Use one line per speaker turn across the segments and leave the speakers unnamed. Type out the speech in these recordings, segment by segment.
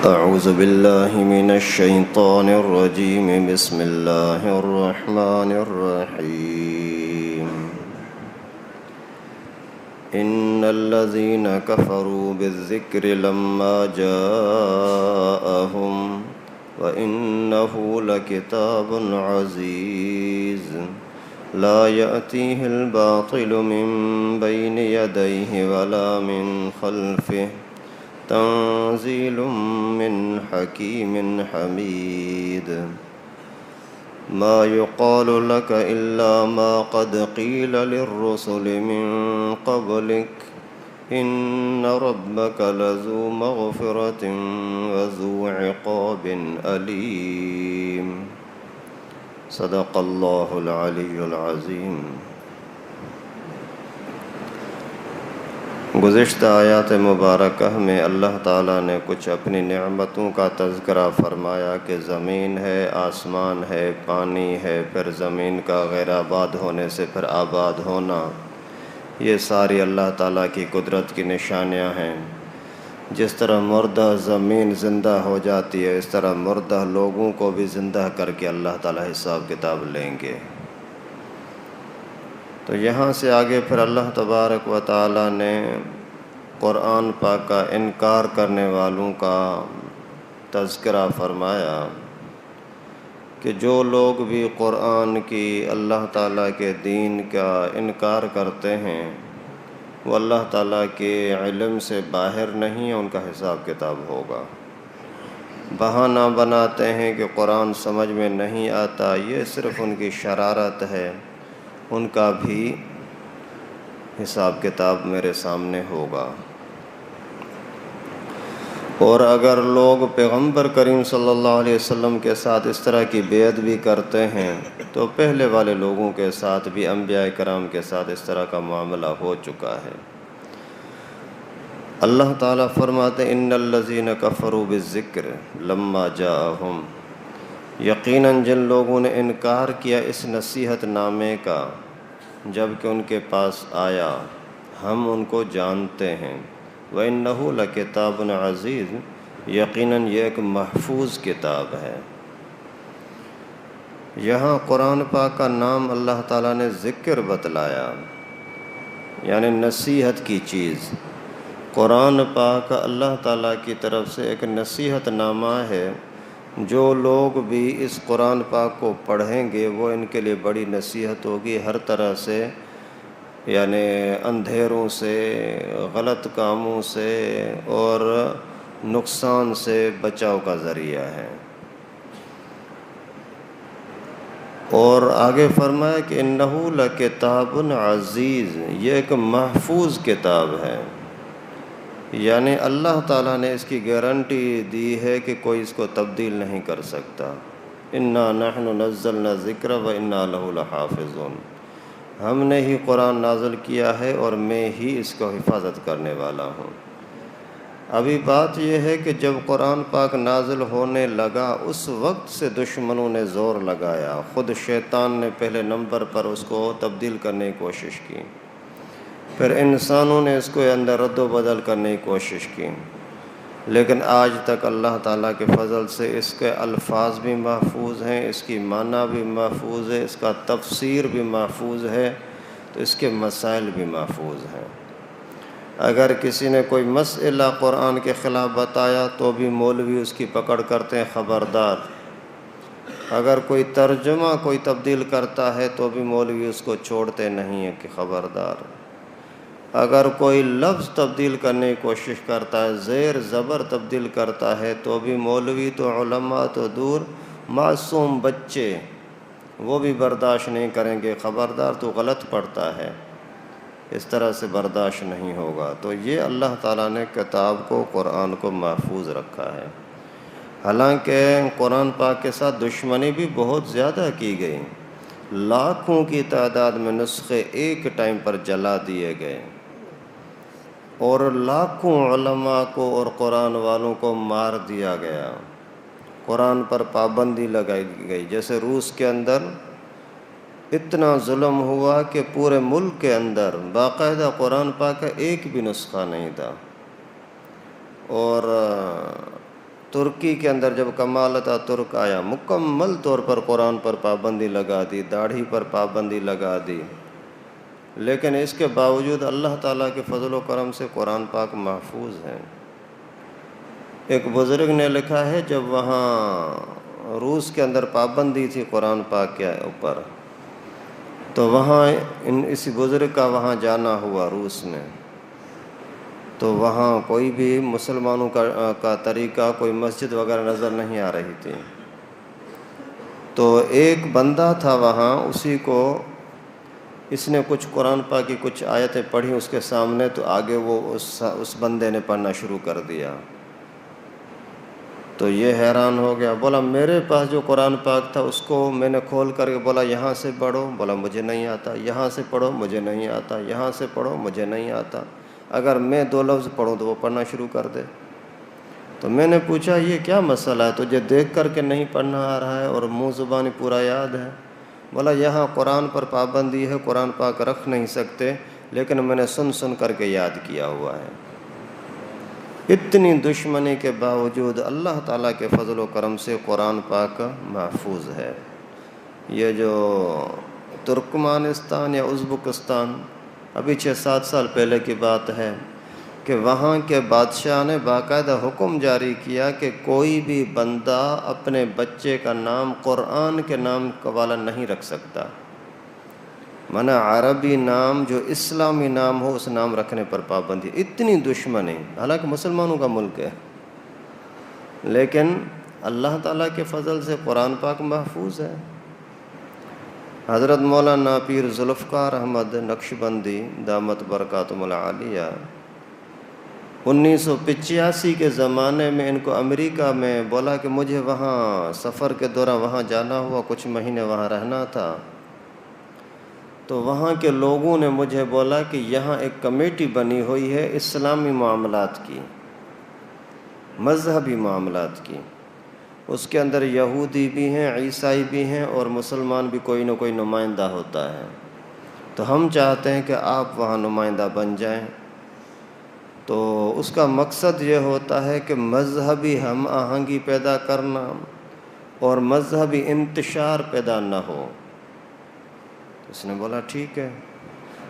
أعوذ بالله من الشيطان الرجيم بسم الله الرحمن الرحيم إن الذين كفروا بالذكر لما جاءهم وإنه لكتاب عزيز لا يأتيه الباطل من بين يديه ولا من خلفه تنزيل من حكيم حميد ما يقال لك إلا ما قد قيل للرسل من قبلك إن ربك لذو مغفرة وذو عقاب أليم صدق الله العلي العظيم۔ گزشتہ آیات مبارکہ میں اللہ تعالیٰ نے کچھ اپنی نعمتوں کا تذکرہ فرمایا کہ زمین ہے، آسمان ہے، پانی ہے، پھر زمین کا غیر آباد ہونے سے پھر آباد ہونا، یہ ساری اللہ تعالیٰ کی قدرت کی نشانیاں ہیں۔ جس طرح مردہ زمین زندہ ہو جاتی ہے، اس طرح مردہ لوگوں کو بھی زندہ کر کے اللہ تعالیٰ حساب کتاب لیں گے۔ تو یہاں سے آگے پھر اللہ تبارک و تعالیٰ نے قرآن پاک کا انکار کرنے والوں کا تذکرہ فرمایا کہ جو لوگ بھی قرآن کی، اللہ تعالیٰ کے دین کا انکار کرتے ہیں وہ اللہ تعالیٰ کے علم سے باہر نہیں ہیں، ان کا حساب کتاب ہوگا۔ بہانہ بناتے ہیں کہ قرآن سمجھ میں نہیں آتا، یہ صرف ان کی شرارت ہے، ان کا بھی حساب کتاب میرے سامنے ہوگا۔ اور اگر لوگ پیغمبر کریم صلی اللہ علیہ وسلم کے ساتھ اس طرح کی بے ادبی کرتے ہیں تو پہلے والے لوگوں کے ساتھ بھی، انبیاء کرام کے ساتھ اس طرح کا معاملہ ہو چکا ہے۔ اللہ تعالیٰ فرماتے ہیں ان الذین کفروا بالذکر لما جاءہم، یقیناً جن لوگوں نے انکار کیا اس نصیحت نامے کا جب کہ ان کے پاس آیا، ہم ان کو جانتے ہیں۔ وَإِنَّهُ لَكِتَابٌ عَزِيزٌ، یقیناً یہ ایک محفوظ کتاب ہے۔ یہاں قرآن پاک کا نام اللہ تعالیٰ نے ذکر بتلایا، یعنی نصیحت کی چیز۔ قرآن پاک اللہ تعالیٰ کی طرف سے ایک نصیحت نامہ ہے، جو لوگ بھی اس قرآن پاک کو پڑھیں گے وہ ان کے لیے بڑی نصیحت ہوگی، ہر طرح سے یعنی اندھیروں سے، غلط کاموں سے اور نقصان سے بچاؤ کا ذریعہ ہے۔ اور آگے فرمایا کہ انہ لکتاب عزیز، یہ ایک محفوظ کتاب ہے، یعنی اللہ تعالیٰ نے اس کی گارنٹی دی ہے کہ کوئی اس کو تبدیل نہیں کر سکتا۔ انا نحن نزلنا الذکر وانا لہ لحافظون، ہم نے ہی قرآن نازل کیا ہے اور میں ہی اس کو حفاظت کرنے والا ہوں۔ ابھی بات یہ ہے کہ جب قرآن پاک نازل ہونے لگا اس وقت سے دشمنوں نے زور لگایا، خود شیطان نے پہلے نمبر پر اس کو تبدیل کرنے کی کوشش کی، پھر انسانوں نے اس کو اندر رد و بدل کرنے کی کوشش کی، لیکن آج تک اللہ تعالیٰ کے فضل سے اس کے الفاظ بھی محفوظ ہیں، اس کی معنی بھی محفوظ ہے، اس کا تفسیر بھی محفوظ ہے، تو اس کے مسائل بھی محفوظ ہیں۔ اگر کسی نے کوئی مسئلہ قرآن کے خلاف بتایا تو بھی مولوی اس کی پکڑ کرتے ہیں، خبردار۔ اگر کوئی ترجمہ کوئی تبدیل کرتا ہے تو بھی مولوی اس کو چھوڑتے نہیں ہیں کہ خبردار۔ اگر کوئی لفظ تبدیل کرنے کی کوشش کرتا ہے، زیر زبر تبدیل کرتا ہے تو بھی مولوی تو علماء تو دور، معصوم بچے وہ بھی برداشت نہیں کریں گے، خبردار تو غلط پڑھتا ہے، اس طرح سے برداشت نہیں ہوگا۔ تو یہ اللہ تعالیٰ نے کتاب کو، قرآن کو محفوظ رکھا ہے۔ حالانکہ قرآن پاک کے ساتھ دشمنی بھی بہت زیادہ کی گئی، لاکھوں کی تعداد میں نسخے ایک ٹائم پر جلا دیے گئے، اور لاکھوں علماء کو اور قرآن والوں کو مار دیا گیا، قرآن پر پابندی لگائی گئی۔ جیسے روس کے اندر اتنا ظلم ہوا کہ پورے ملک کے اندر باقاعدہ قرآن پاک کا ایک بھی نسخہ نہیں تھا، اور ترکی کے اندر جب کمال ترک آیا، مکمل طور پر قرآن پر پابندی لگا دی، داڑھی پر پابندی لگا دی، لیکن اس کے باوجود اللہ تعالیٰ کے فضل و کرم سے قرآن پاک محفوظ ہے۔ ایک بزرگ نے لکھا ہے جب وہاں روس کے اندر پابندی تھی قرآن پاک کے اوپر، تو وہاں اسی بزرگ کا وہاں جانا ہوا روس میں، تو وہاں کوئی بھی مسلمانوں کا طریقہ، کوئی مسجد وغیرہ نظر نہیں آ رہی تھی۔ تو ایک بندہ تھا وہاں، اسی کو اس نے کچھ قرآن پاک کی کچھ آیتیں پڑھی اس کے سامنے، تو آگے وہ اس بندے نے پڑھنا شروع کر دیا۔ تو یہ حیران ہو گیا، بولا میرے پاس جو قرآن پاک تھا اس کو میں نے کھول کر کے بولا یہاں سے پڑھو، بولا مجھے نہیں آتا، یہاں سے پڑھو مجھے نہیں آتا، یہاں سے پڑھو مجھے نہیں آتا، اگر میں 2 لفظ پڑھوں تو وہ پڑھنا شروع کر دے۔ تو میں نے پوچھا یہ کیا مسئلہ ہے، تجھے دیکھ کر کے نہیں پڑھنا آ رہا ہے اور منہ زبانی پورا یاد ہے؟ بولا یہاں قرآن پر پابندی ہے، قرآن پاک رکھ نہیں سکتے، لیکن میں نے سن کر کے یاد کیا ہوا ہے۔ اتنی دشمنی کے باوجود اللہ تعالیٰ کے فضل و کرم سے قرآن پاک محفوظ ہے۔ یہ جو ترکمانستان یا ازبکستان، ابھی 6-7 سال پہلے کی بات ہے کہ وہاں کے بادشاہ نے باقاعدہ حکم جاری کیا کہ کوئی بھی بندہ اپنے بچے کا نام قرآن کے نام والا نہیں رکھ سکتا، مانا عربی نام جو اسلامی نام ہو اس نام رکھنے پر پابندی۔ اتنی دشمنی، حالانکہ مسلمانوں کا ملک ہے، لیکن اللہ تعالیٰ کے فضل سے قرآن پاک محفوظ ہے۔ حضرت مولانا پیر ذوالفقار احمد نقشبندی دامت برکاتہم العالیہ 1985 کے زمانے میں ان کو امریکہ میں بولا کہ مجھے وہاں سفر کے دوران وہاں جانا ہوا، کچھ مہینے وہاں رہنا تھا، تو وہاں کے لوگوں نے مجھے بولا کہ یہاں ایک کمیٹی بنی ہوئی ہے اسلامی معاملات کی، مذہبی معاملات کی، اس کے اندر یہودی بھی ہیں، عیسائی بھی ہیں اور مسلمان بھی کوئی نہ کوئی نمائندہ ہوتا ہے، تو ہم چاہتے ہیں کہ آپ وہاں نمائندہ بن جائیں۔ تو اس کا مقصد یہ ہوتا ہے کہ مذہبی ہم آہنگی پیدا کرنا اور مذہبی انتشار پیدا نہ ہو۔ اس نے بولا ٹھیک ہے۔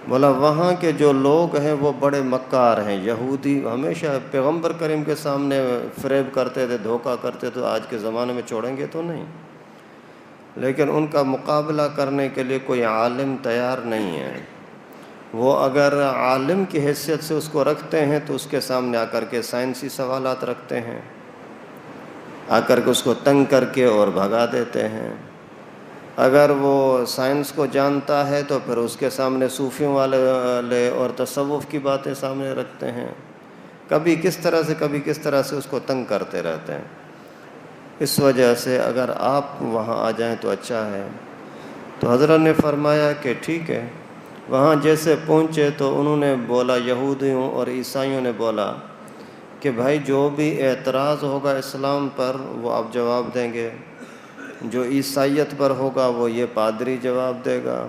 بولا وہاں کے جو لوگ ہیں وہ بڑے مکار ہیں، یہودی ہمیشہ پیغمبر کریم کے سامنے فریب کرتے تھے، دھوکہ کرتے، تو آج کے زمانے میں چھوڑیں گے تو نہیں، لیکن ان کا مقابلہ کرنے کے لیے کوئی عالم تیار نہیں ہے۔ وہ اگر عالم کی حیثیت سے اس کو رکھتے ہیں تو اس کے سامنے آ کر کے سائنسی سوالات رکھتے ہیں، آ کر کے اس کو تنگ کر کے اور بھگا دیتے ہیں۔ اگر وہ سائنس کو جانتا ہے تو پھر اس کے سامنے صوفیوں والے اور تصوف کی باتیں سامنے رکھتے ہیں، کبھی کس طرح سے اس کو تنگ کرتے رہتے ہیں۔ اس وجہ سے اگر آپ وہاں آ جائیں تو اچھا ہے۔ تو حضرت نے فرمایا کہ ٹھیک ہے۔ وہاں جیسے پہنچے تو انہوں نے بولا، یہودیوں اور عیسائیوں نے بولا کہ بھائی جو بھی اعتراض ہوگا اسلام پر وہ آپ جواب دیں گے، جو عیسائیت پر ہوگا وہ یہ پادری جواب دے گا،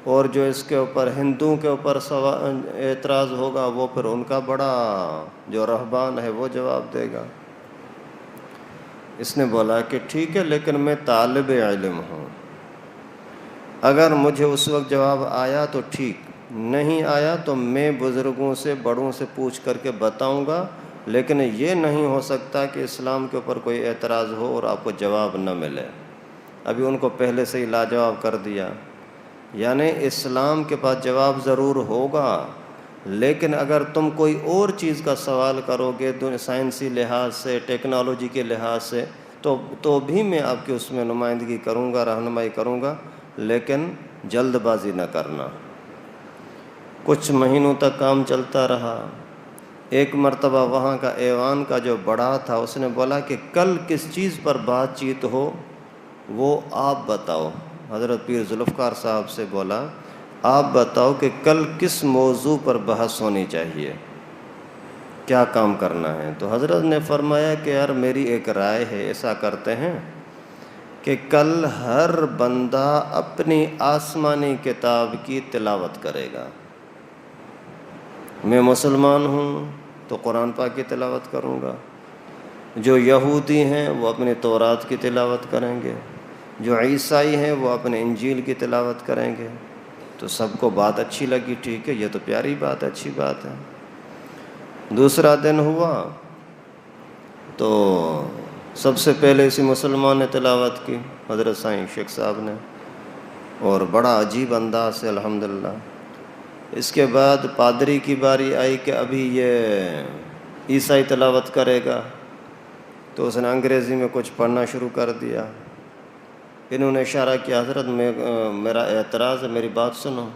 اور جو اس کے اوپر ہندوؤں کے اوپر اعتراض ہوگا وہ پھر ان کا بڑا جو رہبان ہے وہ جواب دے گا۔ اس نے بولا کہ ٹھیک ہے، لیکن میں طالب علم ہوں، اگر مجھے اس وقت جواب آیا تو ٹھیک، نہیں آیا تو میں بزرگوں سے بڑوں سے پوچھ کر کے بتاؤں گا، لیکن یہ نہیں ہو سکتا کہ اسلام کے اوپر کوئی اعتراض ہو اور آپ کو جواب نہ ملے۔ ابھی ان کو پہلے سے ہی لاجواب کر دیا، یعنی اسلام کے پاس جواب ضرور ہوگا، لیکن اگر تم کوئی اور چیز کا سوال کرو گے سائنسی لحاظ سے، ٹیکنالوجی کے لحاظ سے، تو بھی میں آپ کی اس میں نمائندگی کروں گا، رہنمائی کروں گا، لیکن جلد بازی نہ کرنا۔ کچھ مہینوں تک کام چلتا رہا۔ ایک مرتبہ وہاں کا ایوان کا جو بڑا تھا اس نے بولا کہ کل کس چیز پر بات چیت ہو وہ آپ بتاؤ۔ حضرت پیر ذوالفقار صاحب سے بولا آپ بتاؤ کہ کل کس موضوع پر بحث ہونی چاہیے، کیا کام کرنا ہے۔ تو حضرت نے فرمایا کہ یار میری ایک رائے ہے، ایسا کرتے ہیں کہ کل ہر بندہ اپنی آسمانی کتاب کی تلاوت کرے گا۔ میں مسلمان ہوں تو قرآن پاک کی تلاوت کروں گا، جو یہودی ہیں وہ اپنی تورات کی تلاوت کریں گے، جو عیسائی ہیں وہ اپنے انجیل کی تلاوت کریں گے۔ تو سب کو بات اچھی لگی، ٹھیک ہے، یہ تو پیاری بات ہے، اچھی بات ہے۔ دوسرا دن ہوا تو سب سے پہلے اسی مسلمان نے تلاوت کی، حضرت سائیں شیخ صاحب نے، اور بڑا عجیب انداز سے الحمدللہ۔ اس کے بعد پادری کی باری آئی کہ ابھی یہ عیسائی تلاوت کرے گا، تو اس نے انگریزی میں کچھ پڑھنا شروع کر دیا۔ انہوں نے اشارہ کیا، حضرت میرا اعتراض ہے، میری بات سنو۔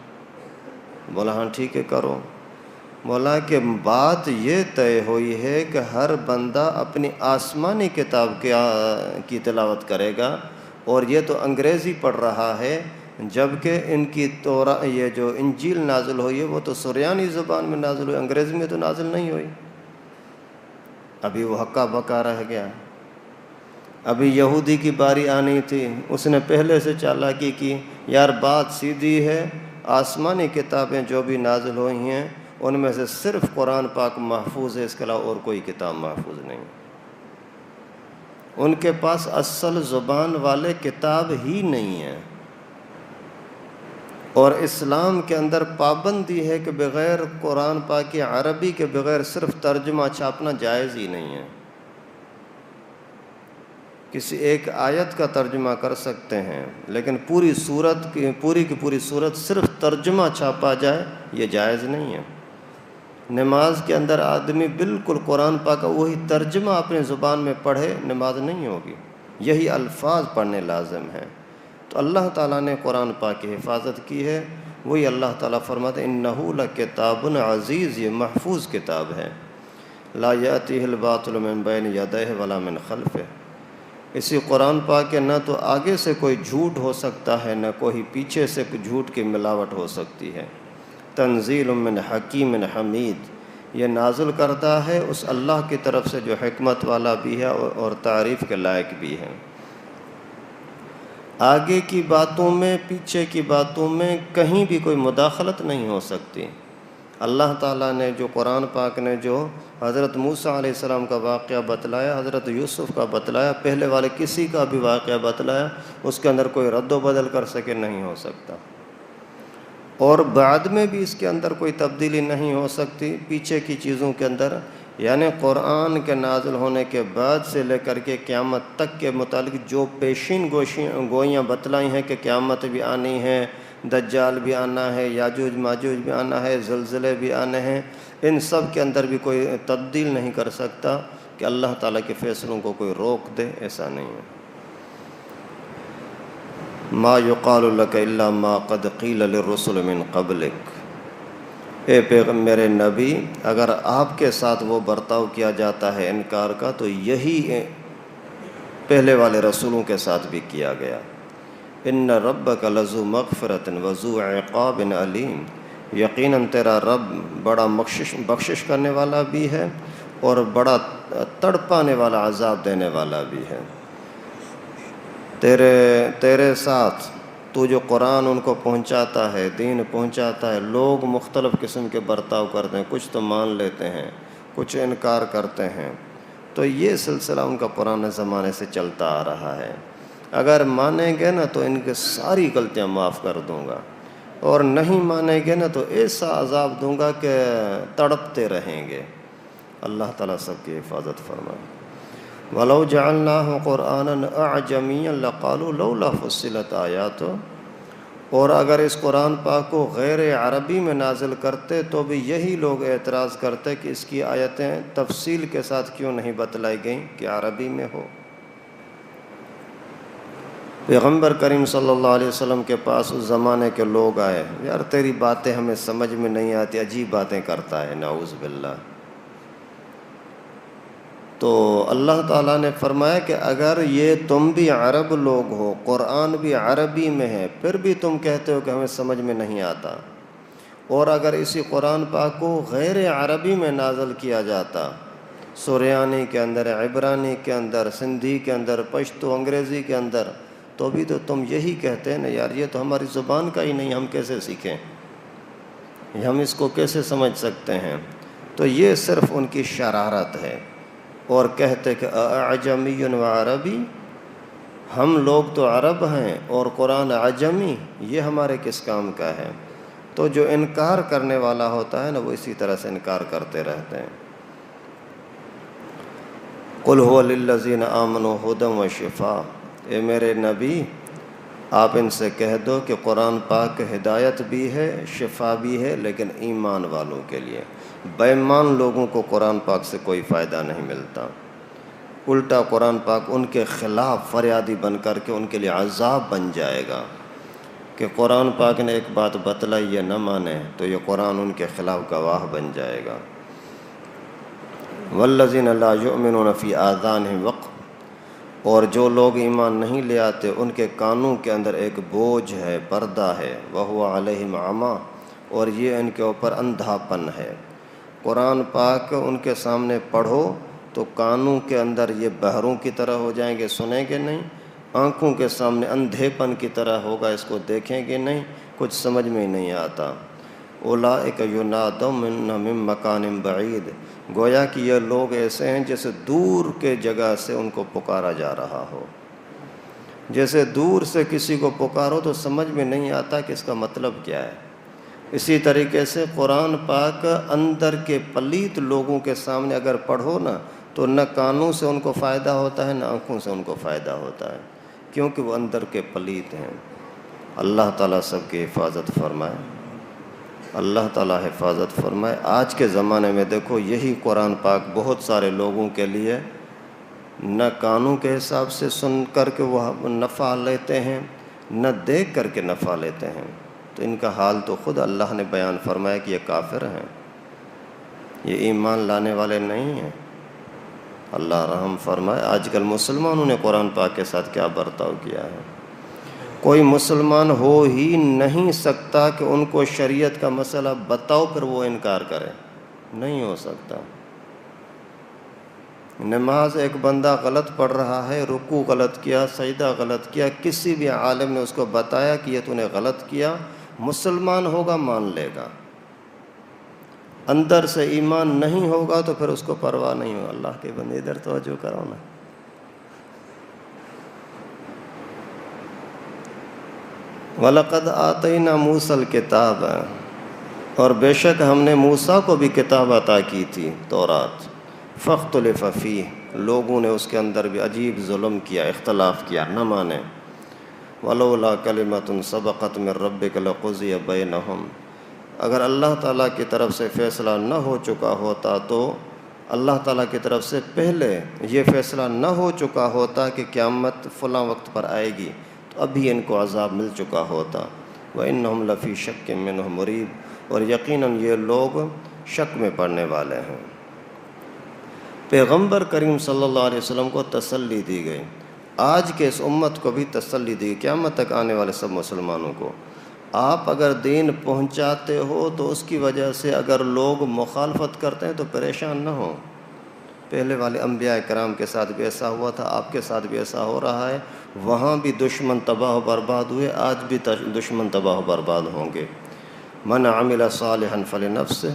بولا ہاں ٹھیک ہے کرو۔ بولا کہ بات یہ طے ہوئی ہے کہ ہر بندہ اپنی آسمانی کتاب کی تلاوت کرے گا، اور یہ تو انگریزی پڑھ رہا ہے، جبکہ ان کی یہ جو انجیل نازل ہوئی ہے وہ تو سریانی زبان میں نازل ہوئی، انگریزی میں تو نازل نہیں ہوئی۔ ابھی وہ ہکا بکا رہ گیا۔ ابھی یہودی کی باری آنی تھی، اس نے پہلے سے چالاکی کی، یار بات سیدھی ہے، آسمانی کتابیں جو بھی نازل ہوئی ہیں ان میں سے صرف قرآن پاک محفوظ ہے، اس کے علاوہ اور کوئی کتاب محفوظ نہیں۔ ان کے پاس اصل زبان والے کتاب ہی نہیں ہے، اور اسلام کے اندر پابندی ہے کہ بغیر قرآن پاک کی عربی کے بغیر صرف ترجمہ چھاپنا جائز ہی نہیں ہے۔ کسی ایک آیت کا ترجمہ کر سکتے ہیں، لیکن پوری کی پوری صورت صرف ترجمہ چھاپا جائے یہ جائز نہیں ہے۔ نماز کے اندر آدمی بالکل قرآن پاک کا وہی ترجمہ اپنے زبان میں پڑھے، نماز نہیں ہوگی، یہی الفاظ پڑھنے لازم ہیں۔ تو اللہ تعالیٰ نے قرآن پاک کی حفاظت کی ہے، وہی اللہ تعالیٰ فرماتے ہیں انہ لکتاب عزیز، یہ محفوظ کتاب ہے، لا یأتیہ الباطل من بین یدیہ ولا من خلفہ۔ اسی قرآن پاک کے نہ تو آگے سے کوئی جھوٹ ہو سکتا ہے، نہ کوئی پیچھے سے جھوٹ کی ملاوٹ ہو سکتی ہے۔ تنزیل من حکیم حمید، یہ نازل کرتا ہے اس اللہ کی طرف سے جو حکمت والا بھی ہے اور تعریف کے لائق بھی ہے۔ آگے کی باتوں میں، پیچھے کی باتوں میں کہیں بھی کوئی مداخلت نہیں ہو سکتی۔ اللہ تعالیٰ نے جو قرآن پاک نے جو حضرت موسیٰ علیہ السلام کا واقعہ بتلایا، حضرت یوسف کا بتلایا، پہلے والے کسی کا بھی واقعہ بتلایا، اس کے اندر کوئی رد و بدل کر سکے نہیں ہو سکتا، اور بعد میں بھی اس کے اندر کوئی تبدیلی نہیں ہو سکتی پیچھے کی چیزوں کے اندر۔ یعنی قرآن کے نازل ہونے کے بعد سے لے کر کے قیامت تک کے متعلق جو پیشین گوئیاں بتلائی ہیں کہ قیامت بھی آنی ہے، دجال بھی آنا ہے، یاجوج ماجوج بھی آنا ہے، زلزلے بھی آنے ہیں، ان سب کے اندر بھی کوئی تبدیل نہیں کر سکتا کہ اللہ تعالیٰ کے فیصلوں کو کوئی روک دے، ایسا نہیں ہے۔ ما یقال لک الا ما قد قیل للرسل من قبلک، اے میرے نبی، اگر آپ کے ساتھ وہ برتاؤ کیا جاتا ہے انکار کا، تو یہی پہلے والے رسولوں کے ساتھ بھی کیا گیا۔ ان ربک لذو مغفرۃ وذو عقاب علیم، یقیناً تیرا رب بڑا بخشش کرنے والا بھی ہے اور بڑا تڑپانے والا، عذاب دینے والا بھی ہے۔ تیرے ساتھ تو جو قرآن ان کو پہنچاتا ہے، دین پہنچاتا ہے، لوگ مختلف قسم کے برتاؤ کرتے ہیں، کچھ تو مان لیتے ہیں، کچھ انکار کرتے ہیں، تو یہ سلسلہ ان کا پرانے زمانے سے چلتا آ رہا ہے۔ اگر مانیں گے نا تو ان کے ساری غلطیاں معاف کر دوں گا، اور نہیں مانیں گے نا تو ایسا عذاب دوں گا کہ تڑپتے رہیں گے۔ اللہ تعالیٰ سب کی حفاظت فرمائے۔ وَلَوْ جَعَلْنَاهُ قُرْآنًا أَعْجَمِيًّا لَقَالُوا لَوْلَا فُصِّلَتْ آيَاتُهُ، اور اگر اس قرآن پاک کو غیر عربی میں نازل کرتے تو بھی یہی لوگ اعتراض کرتے کہ اس کی آیتیں تفصیل کے ساتھ کیوں نہیں بتلائی گئیں کہ عربی میں ہو۔ پیغمبر کریم صلی اللہ علیہ وسلم کے پاس اس زمانے کے لوگ آئے، یار تیری باتیں ہمیں سمجھ میں نہیں آتی، عجیب باتیں کرتا ہے، نعوذ باللہ۔ تو اللہ تعالیٰ نے فرمایا کہ اگر یہ تم بھی عرب لوگ ہو، قرآن بھی عربی میں ہے، پھر بھی تم کہتے ہو کہ ہمیں سمجھ میں نہیں آتا، اور اگر اسی قرآن پاک کو غیر عربی میں نازل کیا جاتا، سریانی کے اندر، عبرانی کے اندر، سندھی کے اندر، پشتو انگریزی کے اندر، تو بھی تو تم یہی کہتے ہیں نا، یار یہ تو ہماری زبان کا ہی نہیں، ہم کیسے سیکھیں، ہم اس کو کیسے سمجھ سکتے ہیں؟ تو یہ صرف ان کی شرارت ہے، اور کہتے کہ اعجمی و عربی، ہم لوگ تو عرب ہیں اور قرآن عجمی، یہ ہمارے کس کام کا ہے؟ تو جو انکار کرنے والا ہوتا ہے نا، وہ اسی طرح سے انکار کرتے رہتے ہیں۔ قل هو للذین آمنوا ھدی و شفاء، اے میرے نبی آپ ان سے کہہ دو کہ قرآن پاک ہدایت بھی ہے، شفا بھی ہے، لیکن ایمان والوں کے لیے۔ بے ایمان لوگوں کو قرآن پاک سے کوئی فائدہ نہیں ملتا، الٹا قرآن پاک ان کے خلاف فریادی بن کر کے ان کے لیے عذاب بن جائے گا کہ قرآن پاک نے ایک بات بتلائی یہ نہ مانے تو یہ قرآن ان کے خلاف گواہ بن جائے گا۔ والذین لا یؤمنون فی آذانہم وقر، اور جو لوگ ایمان نہیں لے آتے ان کے کانوں کے اندر ایک بوجھ ہے، پردہ ہے، وہو علیہم عمی، اور یہ ان کے اوپر اندھا پن ہے۔ قرآن پاک ان کے سامنے پڑھو تو کانوں کے اندر یہ بہروں کی طرح ہو جائیں گے، سنیں گے نہیں، آنکھوں کے سامنے اندھے پن کی طرح ہوگا، اس کو دیکھیں گے نہیں، کچھ سمجھ میں نہیں آتا۔ اولئک ینادون من مکان بعید، گویا کہ یہ لوگ ایسے ہیں جیسے دور کے جگہ سے ان کو پکارا جا رہا ہو، جیسے دور سے کسی کو پکارو تو سمجھ میں نہیں آتا کہ اس کا مطلب کیا ہے۔ اسی طریقے سے قرآن پاک اندر کے پلیت لوگوں کے سامنے اگر پڑھو نا تو نہ کانوں سے ان کو فائدہ ہوتا ہے نہ آنکھوں سے ان کو فائدہ ہوتا ہے، کیونکہ وہ اندر کے پلیت ہیں۔ اللہ تعالیٰ سب کی حفاظت فرمائے، اللہ تعالیٰ حفاظت فرمائے۔ آج کے زمانے میں دیکھو یہی قرآن پاک بہت سارے لوگوں کے لیے نہ کانوں کے حساب سے سن کر کے وہ نفع لیتے ہیں، نہ دیکھ کر کے نفع لیتے ہیں، تو ان کا حال تو خود اللہ نے بیان فرمایا کہ یہ کافر ہیں، یہ ایمان لانے والے نہیں ہیں۔ اللہ رحم فرمائے۔ آج کل مسلمانوں نے قرآن پاک کے ساتھ کیا برتاؤ کیا ہے۔ کوئی مسلمان ہو ہی نہیں سکتا کہ ان کو شریعت کا مسئلہ بتاؤ پھر وہ انکار کرے، نہیں ہو سکتا۔ نماز ایک بندہ غلط پڑھ رہا ہے، رکوع غلط کیا، سجدہ غلط کیا، کسی بھی عالم نے اس کو بتایا کہ یہ تو نے غلط کیا، مسلمان ہوگا مان لے گا۔ اندر سے ایمان نہیں ہوگا تو پھر اس کو پرواہ نہیں ہو۔ اللہ کے بندے ادھر توجہ کرو نا۔ وَلَقَدْ آتَيْنَا مُوسَى الْكِتَابَ، اور بے شک ہم نے موسیٰ کو بھی کتاب عطا کی تھی، تورات۔ فَاخْتُلِفَ فِيهِ، لوگوں نے اس کے اندر بھی عجیب ظلم کیا، اختلاف کیا، نہ مانے۔ وَلَوْلَا كَلِمَةٌ سَبَقَتْ مِن رَبِّكَ لَقُضِيَ بَيْنَهُمْ، اگر اللہ تعالیٰ کی طرف سے فیصلہ نہ ہو چکا ہوتا تو اللہ تعالیٰ کی طرف سے پہلے یہ فیصلہ نہ ہو چکا ہوتا کہ قیامت فلاں وقت پر آئے گی تو ابھی ان کو عذاب مل چکا ہوتا۔ وَإِنَّهُمْ لَفِي شَكٍّ مِّنْهُ مُرِيبٍ، اور یقیناً یہ لوگ شک میں پڑنے والے ہیں۔ پیغمبر کریم صلی اللہ علیہ وسلم کو تسلی دی گئی، آج کے اس امت کو بھی تسلی دی گئی، قیامت تک آنے والے سب مسلمانوں کو۔ آپ اگر دین پہنچاتے ہو تو اس کی وجہ سے اگر لوگ مخالفت کرتے ہیں تو پریشان نہ ہوں۔ پہلے والے انبیاء کرام کے ساتھ بھی ایسا ہوا تھا، آپ کے ساتھ بھی ایسا ہو رہا ہے، وہاں بھی دشمن تباہ و برباد ہوئے، آج بھی دشمن تباہ و برباد ہوں گے۔ من عمل صالحا فلنفسه،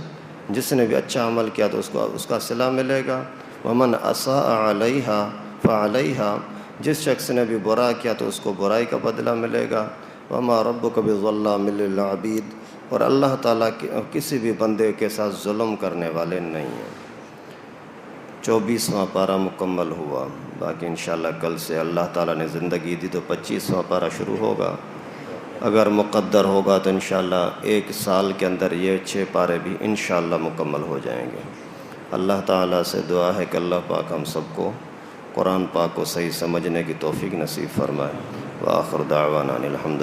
جس نے بھی اچھا عمل کیا تو اس کا صلہ ملے گا۔ ومن اساء علیہا فعلیہا، جس شخص نے بھی برا کیا تو اس کو برائی کا بدلہ ملے گا۔ وما ربک بظلام للعبید، اور اللہ تعالیٰ کسی بھی بندے کے ساتھ ظلم کرنے والے نہیں ہیں۔ 24واں پارہ مکمل ہوا، باقی انشاءاللہ کل سے اللہ تعالیٰ نے زندگی دی تو 25واں پارہ شروع ہوگا، اگر مقدر ہوگا تو انشاءاللہ ایک سال کے اندر یہ 6 پارے بھی انشاءاللہ مکمل ہو جائیں گے۔ اللہ تعالیٰ سے دعا ہے کہ اللہ پاک ہم سب کو قرآن پاک کو صحیح سمجھنے کی توفیق نصیب فرمائے۔ وآخر دعوانا الحمد